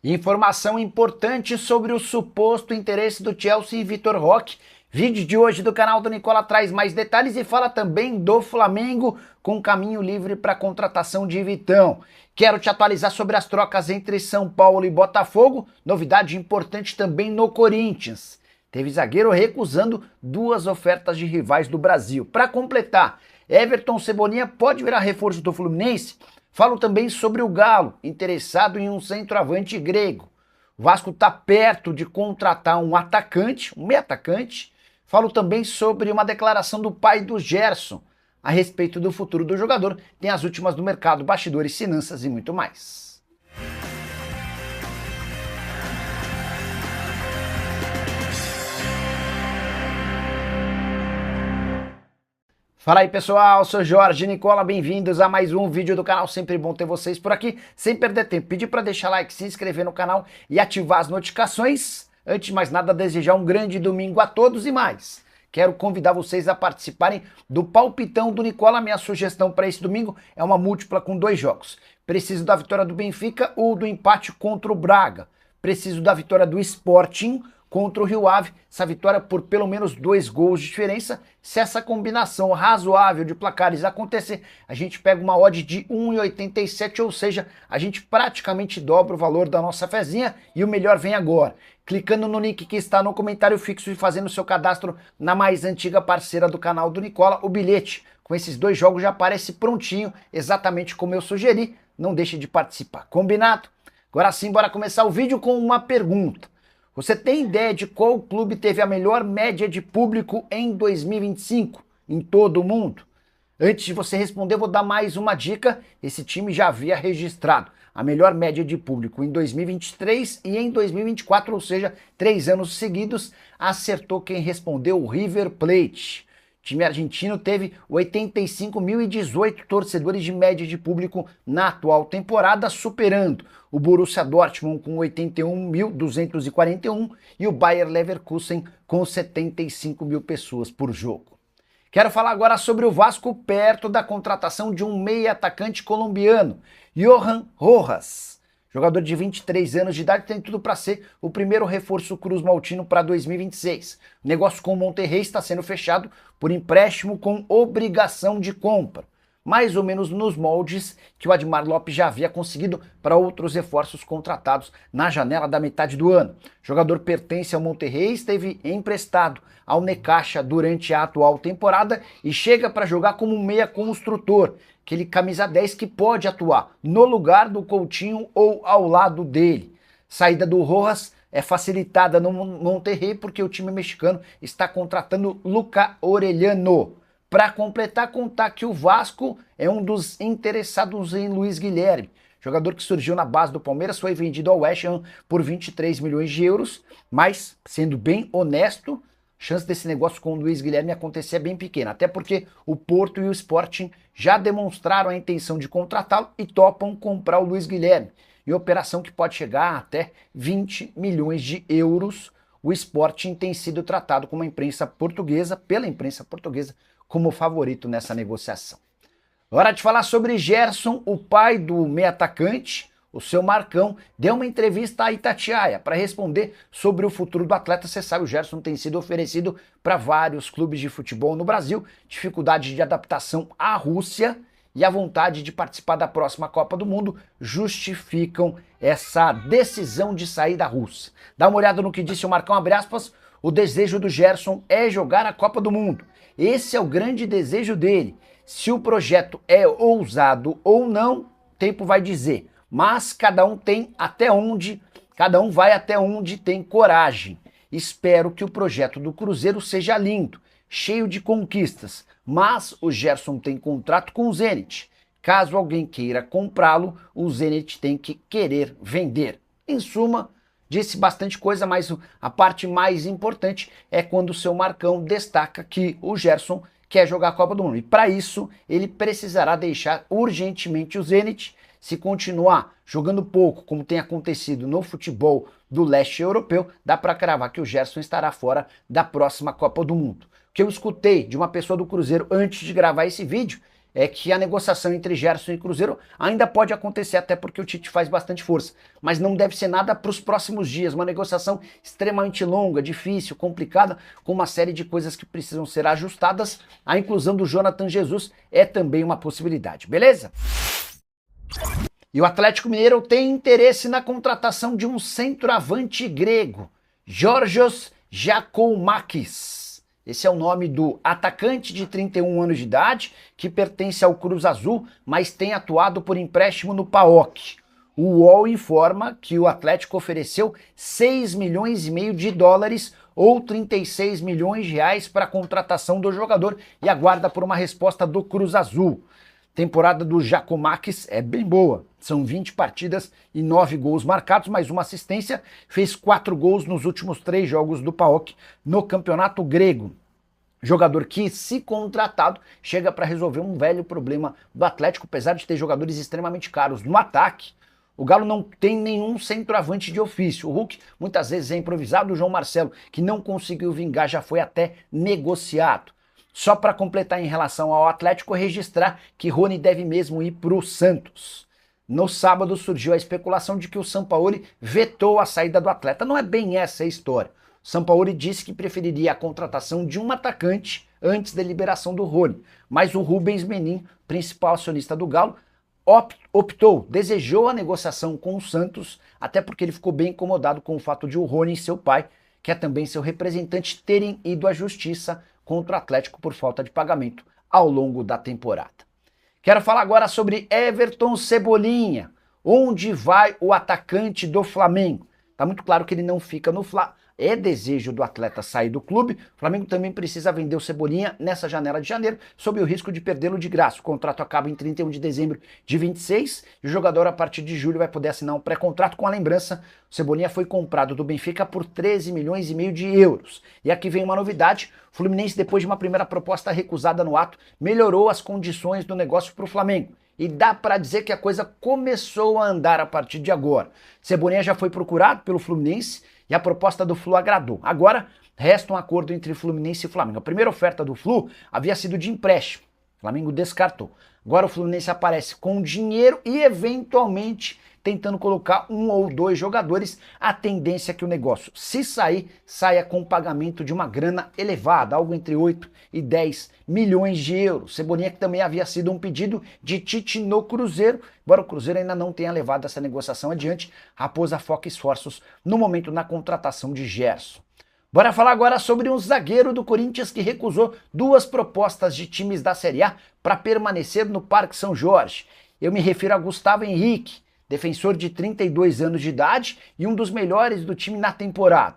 Informação importante sobre o suposto interesse do Chelsea em Vitor Roque. Vídeo de hoje do canal do Nicola traz mais detalhes e fala também do Flamengo com caminho livre para a contratação de Vitão. Quero te atualizar sobre as trocas entre São Paulo e Botafogo, novidade importante também no Corinthians. Teve zagueiro recusando duas ofertas de rivais do Brasil. Para completar, Everton Cebolinha pode virar reforço do Fluminense? Falo também sobre o Galo, interessado em um centroavante grego. O Vasco está perto de contratar um atacante, um meio atacante. Falo também sobre uma declaração do pai do Gerson a respeito do futuro do jogador. Tem as últimas do mercado, bastidores, finanças e muito mais. Fala aí pessoal, sou Jorge Nicola, bem-vindos a mais um vídeo do canal, sempre bom ter vocês por aqui, sem perder tempo, pedir para deixar like, se inscrever no canal e ativar as notificações. Antes de mais nada, desejar um grande domingo a todos e mais. Quero convidar vocês a participarem do Palpitão do Nicola. Minha sugestão para esse domingo é uma múltipla com 2 jogos. Preciso da vitória do Benfica ou do empate contra o Braga. Preciso da vitória do Sporting contra o Rio Ave, essa vitória por pelo menos 2 gols de diferença. Se essa combinação razoável de placares acontecer, a gente pega uma odd de 1,87, ou seja, a gente praticamente dobra o valor da nossa fezinha e o melhor vem agora. Clicando no link que está no comentário fixo e fazendo seu cadastro na mais antiga parceira do canal do Nicola, o bilhete com esses 2 jogos já aparece prontinho, exatamente como eu sugeri. Não deixe de participar, combinado? Agora sim, bora começar o vídeo com uma pergunta. Você tem ideia de qual clube teve a melhor média de público em 2025 em todo o mundo? Antes de você responder, vou dar mais uma dica. Esse time já havia registrado a melhor média de público em 2023 e em 2024, ou seja, 3 anos seguidos. Acertou quem respondeu, o River Plate. O time argentino teve 85.018 torcedores de média de público na atual temporada, superando o Borussia Dortmund com 81.241 e o Bayer Leverkusen com 75 mil pessoas por jogo. Quero falar agora sobre o Vasco perto da contratação de um meia atacante colombiano, Johan Rojas. Jogador de 23 anos de idade, tem tudo para ser o primeiro reforço cruz-maltino para 2026. O negócio com o Monterrey está sendo fechado por empréstimo com obrigação de compra, mais ou menos nos moldes que o Admar Lopes já havia conseguido para outros reforços contratados na janela da metade do ano. O jogador pertence ao Monterrey, esteve emprestado ao Necaxa durante a atual temporada e chega para jogar como um meia construtor, aquele camisa 10 que pode atuar no lugar do Coutinho ou ao lado dele. Saída do Rojas é facilitada no Monterrey porque o time mexicano está contratando Luca Orellano. Para completar, contar que o Vasco é um dos interessados em Luiz Guilherme. Jogador que surgiu na base do Palmeiras, foi vendido ao West Ham por 23 milhões de euros, mas, sendo bem honesto, a chance desse negócio com o Luiz Guilherme acontecer é bem pequena, até porque o Porto e o Sporting já demonstraram a intenção de contratá-lo e topam comprar o Luiz Guilherme, em operação que pode chegar a até 20 milhões de euros. O Sporting tem sido tratado pela imprensa portuguesa, como favorito nessa negociação. Hora de falar sobre Gerson, o pai do meio atacante. O seu Marcão deu uma entrevista a Itatiaia para responder sobre o futuro do atleta. Você sabe, o Gerson tem sido oferecido para vários clubes de futebol no Brasil, dificuldade de adaptação à Rússia e a vontade de participar da próxima Copa do Mundo justificam essa decisão de sair da Rússia. Dá uma olhada no que disse o Marcão, abre aspas, o desejo do Gerson é jogar a Copa do Mundo. Esse é o grande desejo dele. Se o projeto é ousado ou não, o tempo vai dizer. Mas cada um vai até onde tem coragem. Espero que o projeto do Cruzeiro seja lindo, cheio de conquistas, mas o Gerson tem contrato com o Zenit. Caso alguém queira comprá-lo, o Zenit tem que querer vender. Em suma, disse bastante coisa, mas a parte mais importante é quando o seu Marcão destaca que o Gerson quer jogar a Copa do Mundo. E para isso, ele precisará deixar urgentemente o Zenit. Se continuar jogando pouco, como tem acontecido no futebol do leste europeu, dá para cravar que o Gerson estará fora da próxima Copa do Mundo. O que eu escutei de uma pessoa do Cruzeiro antes de gravar esse vídeo é que a negociação entre Gerson e Cruzeiro ainda pode acontecer, até porque o Tite faz bastante força, mas não deve ser nada para os próximos dias, uma negociação extremamente longa, difícil, complicada, com uma série de coisas que precisam ser ajustadas. A inclusão do Jonathan Jesus é também uma possibilidade, beleza? E o Atlético Mineiro tem interesse na contratação de um centroavante grego, Georgios Giakoumakis. Esse é o nome do atacante de 31 anos de idade, que pertence ao Cruz Azul, mas tem atuado por empréstimo no PAOK. O UOL informa que o Atlético ofereceu 6 milhões e meio de dólares ou 36 milhões de reais para a contratação do jogador e aguarda por uma resposta do Cruz Azul. Temporada do Giakoumakis é bem boa, são 20 partidas e 9 gols marcados, mais uma assistência, fez 4 gols nos últimos 3 jogos do PAOK no campeonato grego. Jogador que, se contratado, chega para resolver um velho problema do Atlético, apesar de ter jogadores extremamente caros no ataque. O Galo não tem nenhum centroavante de ofício. O Hulk muitas vezes é improvisado, o João Marcelo, que não conseguiu vingar, já foi até negociado. Só para completar em relação ao Atlético, registrar que Rony deve mesmo ir para o Santos. No sábado surgiu a especulação de que o Sampaoli vetou a saída do atleta. Não é bem essa a história. O Sampaoli disse que preferiria a contratação de um atacante antes da liberação do Rony. Mas o Rubens Menin, principal acionista do Galo, desejou a negociação com o Santos, até porque ele ficou bem incomodado com o fato de o Rony e seu pai, que é também seu representante, terem ido à justiça contra o Atlético por falta de pagamento ao longo da temporada. Quero falar agora sobre Everton Cebolinha. Onde vai o atacante do Flamengo? Tá muito claro que ele não fica no Fla. É desejo do atleta sair do clube. O Flamengo também precisa vender o Cebolinha nessa janela de janeiro, sob o risco de perdê-lo de graça. O contrato acaba em 31 de dezembro de 26 e o jogador, a partir de julho, vai poder assinar um pré-contrato. Com a lembrança, o Cebolinha foi comprado do Benfica por 13 milhões e meio de euros. E aqui vem uma novidade: o Fluminense, depois de uma primeira proposta recusada no ato, melhorou as condições do negócio para o Flamengo. E dá para dizer que a coisa começou a andar a partir de agora. Cebolinha já foi procurado pelo Fluminense e a proposta do Flu agradou. Agora, resta um acordo entre Fluminense e Flamengo. A primeira oferta do Flu havia sido de empréstimo. O Flamengo descartou. Agora o Fluminense aparece com dinheiro e, eventualmente, tentando colocar um ou dois jogadores. A tendência é que o negócio, se sair, saia com pagamento de uma grana elevada, algo entre 8 e 10 milhões de euros. Cebolinha, que também havia sido um pedido de Tite no Cruzeiro, embora o Cruzeiro ainda não tenha levado essa negociação adiante. Raposa foca esforços no momento na contratação de Gerson. Bora falar agora sobre um zagueiro do Corinthians que recusou 2 propostas de times da Série A para permanecer no Parque São Jorge. Eu me refiro a Gustavo Henrique, defensor de 32 anos de idade e um dos melhores do time na temporada.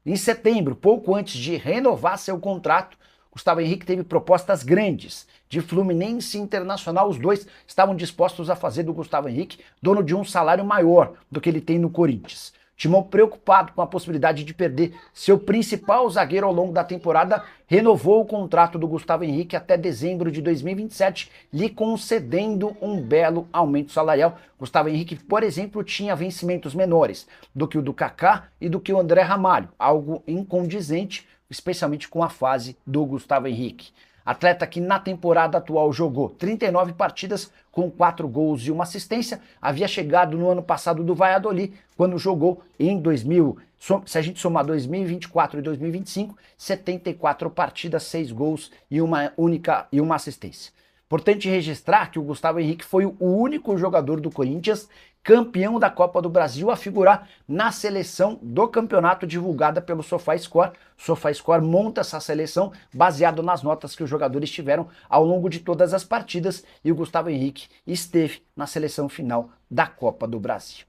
Em setembro, pouco antes de renovar seu contrato, Gustavo Henrique teve propostas grandes de Fluminense e Internacional. Os dois estavam dispostos a fazer do Gustavo Henrique dono de um salário maior do que ele tem no Corinthians. Timão, preocupado com a possibilidade de perder seu principal zagueiro ao longo da temporada, renovou o contrato do Gustavo Henrique até dezembro de 2027, lhe concedendo um belo aumento salarial. Gustavo Henrique, por exemplo, tinha vencimentos menores do que o do Kaká e do que o André Ramalho, algo incondizente, especialmente com a fase do Gustavo Henrique. Atleta que na temporada atual jogou 39 partidas com 4 gols e 1 assistência, havia chegado no ano passado do Valladolid, quando jogou em 2000, se a gente somar 2024 e 2025, 74 partidas, 6 gols e uma assistência. Importante registrar que o Gustavo Henrique foi o único jogador do Corinthians campeão da Copa do Brasil a figurar na seleção do campeonato divulgada pelo SofaScore. O SofaScore monta essa seleção baseado nas notas que os jogadores tiveram ao longo de todas as partidas e o Gustavo Henrique esteve na seleção final da Copa do Brasil.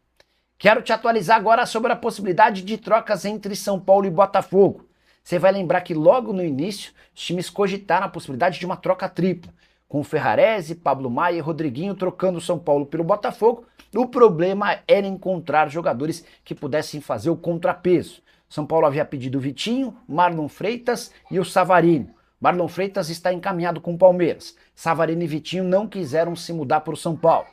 Quero te atualizar agora sobre a possibilidade de trocas entre São Paulo e Botafogo. Você vai lembrar que logo no início os times cogitaram a possibilidade de uma troca tripla, com Ferrarese, Pablo Maia e Rodriguinho trocando o São Paulo pelo Botafogo. O problema era encontrar jogadores que pudessem fazer o contrapeso. São Paulo havia pedido o Vitinho, Marlon Freitas e o Savarino. Marlon Freitas está encaminhado com o Palmeiras. Savarino e Vitinho não quiseram se mudar para o São Paulo.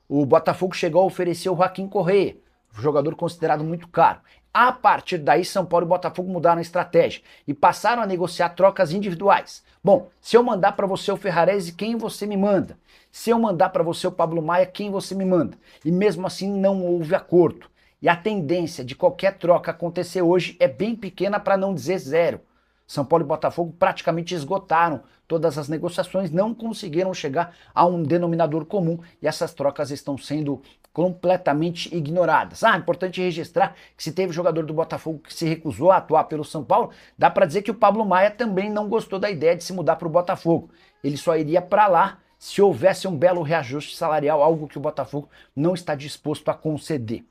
O Botafogo chegou a oferecer o Joaquim Correa. jogador considerado muito caro. A partir daí, São Paulo e Botafogo mudaram a estratégia e passaram a negociar trocas individuais. Bom, se eu mandar para você o Ferrarese, quem você me manda? Se eu mandar para você o Pablo Maia, quem você me manda? E mesmo assim não houve acordo. E a tendência de qualquer troca acontecer hoje é bem pequena, para não dizer zero. São Paulo e Botafogo praticamente esgotaram todas as negociações, não conseguiram chegar a um denominador comum e essas trocas estão sendo completamente ignoradas. Importante registrar que se teve jogador do Botafogo que se recusou a atuar pelo São Paulo, dá para dizer que o Pablo Maia também não gostou da ideia de se mudar para o Botafogo. Ele só iria para lá se houvesse um belo reajuste salarial, algo que o Botafogo não está disposto a conceder.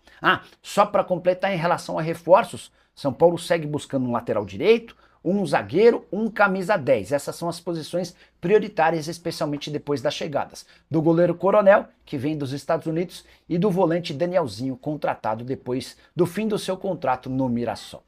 Só para completar em relação a reforços, São Paulo segue buscando um lateral direito, um zagueiro, um camisa 10. Essas são as posições prioritárias, especialmente depois das chegadas do goleiro Coronel, que vem dos Estados Unidos, e do volante Danielzinho, contratado depois do fim do seu contrato no Mirassol.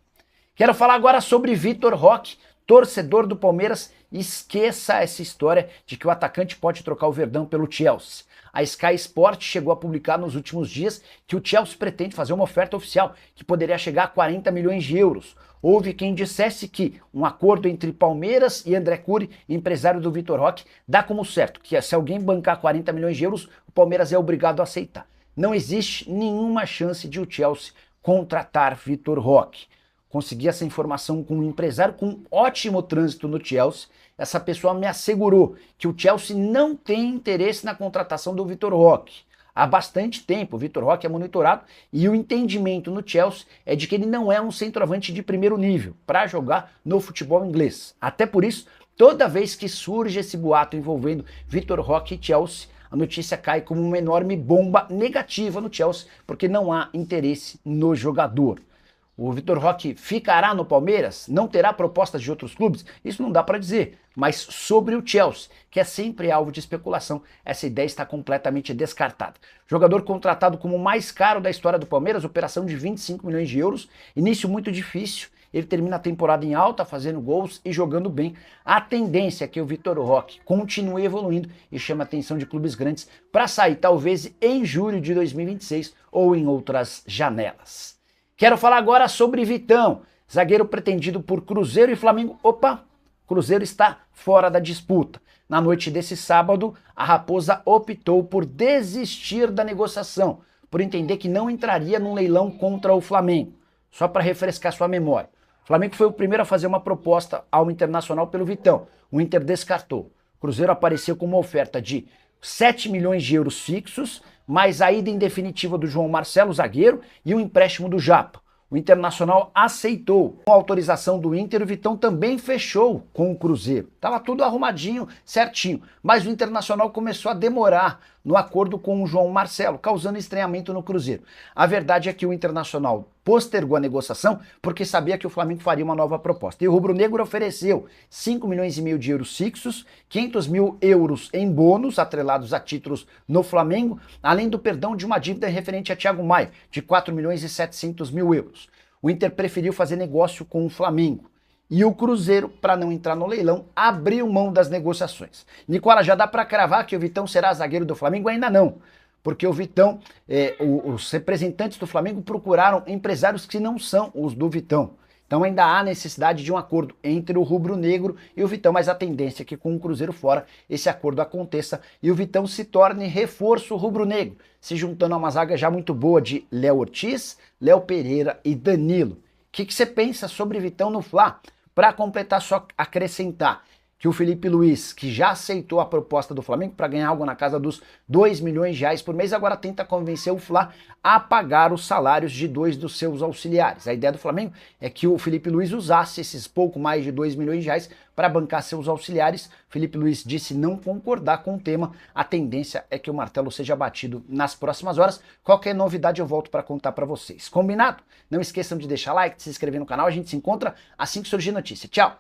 Quero falar agora sobre Vitor Roque, torcedor do Palmeiras. Esqueça essa história de que o atacante pode trocar o Verdão pelo Chelsea. A Sky Sport chegou a publicar nos últimos dias que o Chelsea pretende fazer uma oferta oficial que poderia chegar a 40 milhões de euros. Houve quem dissesse que um acordo entre Palmeiras e André Cury, empresário do Vitor Roque, dá como certo que se alguém bancar 40 milhões de euros, o Palmeiras é obrigado a aceitar. Não existe nenhuma chance de o Chelsea contratar Vitor Roque. Consegui essa informação com um empresário com ótimo trânsito no Chelsea. Essa pessoa me assegurou que o Chelsea não tem interesse na contratação do Vitor Roque. Há bastante tempo o Vitor Roque é monitorado e o entendimento no Chelsea é de que ele não é um centroavante de primeiro nível para jogar no futebol inglês. Até por isso, toda vez que surge esse boato envolvendo Vitor Roque e Chelsea, a notícia cai como uma enorme bomba negativa no Chelsea, porque não há interesse no jogador. O Vitor Roque ficará no Palmeiras? Não terá propostas de outros clubes? Isso não dá para dizer. Mas sobre o Chelsea, que é sempre alvo de especulação, essa ideia está completamente descartada. Jogador contratado como o mais caro da história do Palmeiras, operação de 25 milhões de euros, início muito difícil. Ele termina a temporada em alta, fazendo gols e jogando bem. A tendência é que o Vitor Roque continue evoluindo e chame a atenção de clubes grandes para sair talvez em julho de 2026 ou em outras janelas. Quero falar agora sobre Vitão, zagueiro pretendido por Cruzeiro e Flamengo. Cruzeiro está fora da disputa. Na noite desse sábado, a Raposa optou por desistir da negociação, por entender que não entraria num leilão contra o Flamengo. Só para refrescar sua memória. O Flamengo foi o primeiro a fazer uma proposta ao Internacional pelo Vitão. O Inter descartou. O Cruzeiro apareceu com uma oferta de 7 milhões de euros fixos, mais a ida em definitiva do João Marcelo, zagueiro, e o empréstimo do Japa. O Internacional aceitou. Com a autorização do Inter, o Vitão também fechou com o Cruzeiro. Estava tudo arrumadinho, certinho. Mas o Internacional começou a demorar no acordo com o João Marcelo, causando estranhamento no Cruzeiro. A verdade é que o Internacional postergou a negociação porque sabia que o Flamengo faria uma nova proposta. E o rubro-negro ofereceu 5 milhões e meio de euros fixos, 500 mil euros em bônus atrelados a títulos no Flamengo, além do perdão de uma dívida referente a Thiago Maia, de 4 milhões e 700 mil euros. O Inter preferiu fazer negócio com o Flamengo. E o Cruzeiro, para não entrar no leilão, abriu mão das negociações. Nicola, já dá para cravar que o Vitão será zagueiro do Flamengo? Ainda não. Porque o Vitão, os representantes do Flamengo procuraram empresários que não são os do Vitão. Então ainda há necessidade de um acordo entre o rubro-negro e o Vitão, mas a tendência é que com o Cruzeiro fora esse acordo aconteça e o Vitão se torne reforço rubro-negro, se juntando a uma zaga já muito boa de Léo Ortiz, Léo Pereira e Danilo. O que você pensa sobre Vitão no Fla? Para completar, só acrescentar que o Felipe Luiz, que já aceitou a proposta do Flamengo para ganhar algo na casa dos 2 milhões de reais por mês, agora tenta convencer o Fla a pagar os salários de 2 dos seus auxiliares. A ideia do Flamengo é que o Felipe Luiz usasse esses pouco mais de 2 milhões de reais para bancar seus auxiliares. Felipe Luiz disse não concordar com o tema. A tendência é que o martelo seja batido nas próximas horas. Qualquer novidade eu volto para contar para vocês. Combinado? Não esqueçam de deixar like, de se inscrever no canal. A gente se encontra assim que surgir notícia. Tchau!